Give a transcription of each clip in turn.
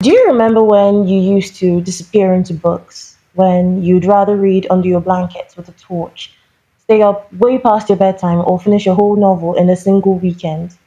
Do you remember when you used to disappear into books? When you'd rather read under your blanket with a torch, stay up way past your bedtime, or finish a whole novel in a single weekend?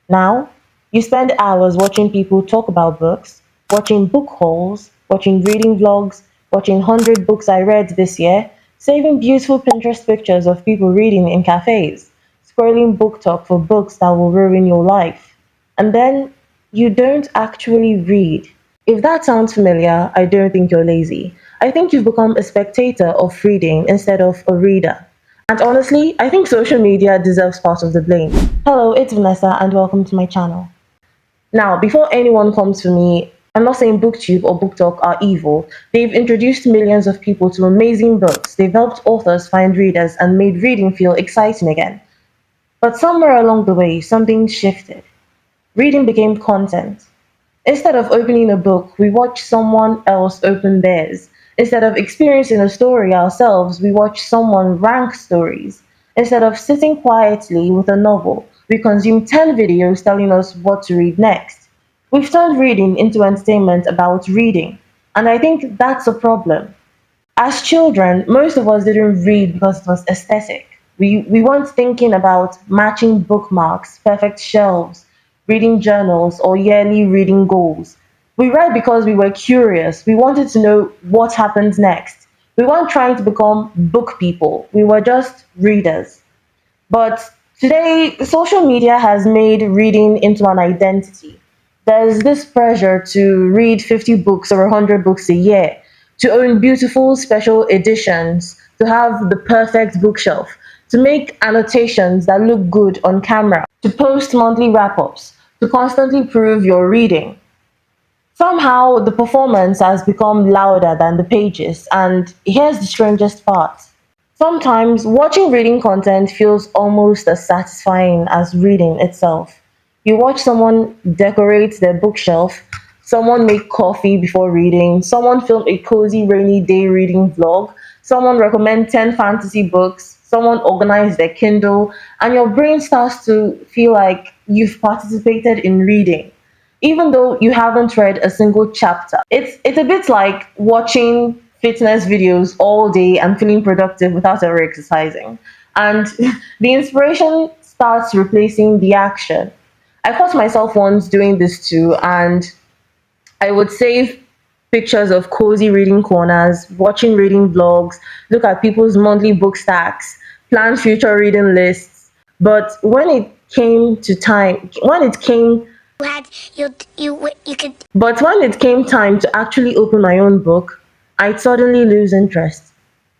Now, you spend hours watching people talk about books, watching book hauls, watching reading vlogs, watching 100 books I read this year, saving beautiful Pinterest pictures of people reading in cafes, scrolling BookTok for books that will ruin your life. And then you don't actually read. If that sounds familiar, I don't think you're lazy. I think you've become a spectator of reading instead of a reader. And honestly, I think social media deserves part of the blame. Hello, it's Vanessa and welcome to my channel. Now, before anyone comes for me, I'm not saying BookTube or BookTok are evil. They've introduced millions of people to amazing books. They've helped authors find readers and made reading feel exciting again. But somewhere along the way, something shifted. Reading became content. Instead of opening a book, we watch someone else open theirs. Instead of experiencing a story ourselves, we watch someone rank stories. Instead of sitting quietly with a novel, we consume 10 videos telling us what to read next. We've turned reading into entertainment about reading, and I think that's a problem. As children, most of us didn't read because it was aesthetic. We weren't thinking about matching bookmarks, perfect shelves, reading journals, or yearly reading goals. We read because we were curious. We wanted to know what happened next. We weren't trying to become book people, we were just readers. But today, social media has made reading into an identity. There's this pressure to read 50 books or 100 books a year, to own beautiful special editions, to have the perfect bookshelf, to make annotations that look good on camera, to post monthly wrap ups, to constantly prove you're reading. Somehow, the performance has become louder than the pages, and here's the strangest part. Sometimes watching reading content feels almost as satisfying as reading itself. You watch someone decorate their bookshelf, someone make coffee before reading, someone film a cozy rainy day reading vlog, someone recommend 10 fantasy books, someone organize their Kindle, and your brain starts to feel like you've participated in reading even though you haven't read a single chapter. It's a bit like watching fitness videos all day and feeling productive without ever exercising. And the inspiration starts replacing the action. I caught myself once doing this too, and I would save pictures of cozy reading corners, watching reading vlogs, look at people's monthly book stacks, plan future reading lists. But when it came time to actually open my own book, I'd suddenly lose interest.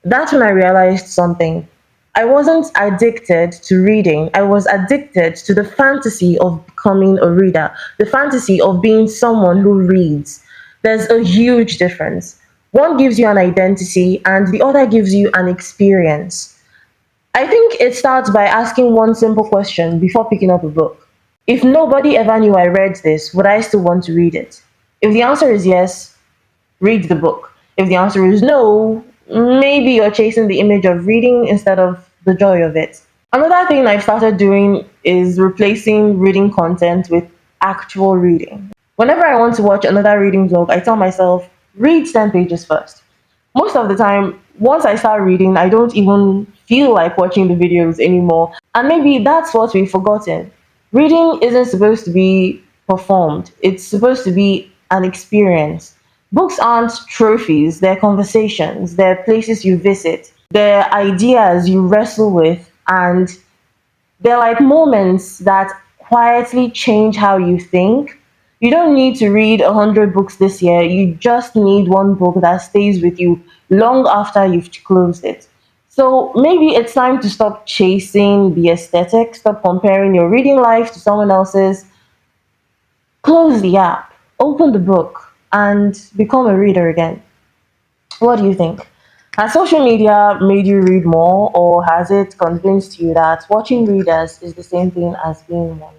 That's when I realized something. I wasn't addicted to reading, I was addicted to the fantasy of becoming a reader, the fantasy of being someone who reads. There's a huge difference. One gives you an identity, and the other gives you an experience. I think it starts by asking one simple question before picking up a book. If nobody ever knew I read this, would I still want to read it? If the answer is yes, read the book. If the answer is no, maybe you're chasing the image of reading instead of the joy of it. Another thing I've started doing is replacing reading content with actual reading. Whenever I want to watch another reading vlog, I tell myself, read 10 pages first. Most of the time, once I start reading, I don't even feel like watching the videos anymore. And maybe that's what we've forgotten. Reading isn't supposed to be performed, it's supposed to be an experience. Books aren't trophies, they're conversations, they're places you visit, they're ideas you wrestle with, and they're like moments that quietly change how you think. You don't need to read 100 books this year, you just need one book that stays with you long after you've closed it. So maybe it's time to stop chasing the aesthetic, stop comparing your reading life to someone else's. Close the app, open the book, and become a reader again. What do you think? Has social media made you read more, or has it convinced you that watching readers is the same thing as being one?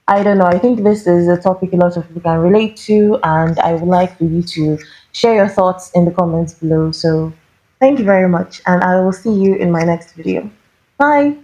I don't know. I think this is a topic a lot of people can relate to, and I would like for you to share your thoughts in the comments below. So, thank you very much, and I will see you in my next video. Bye!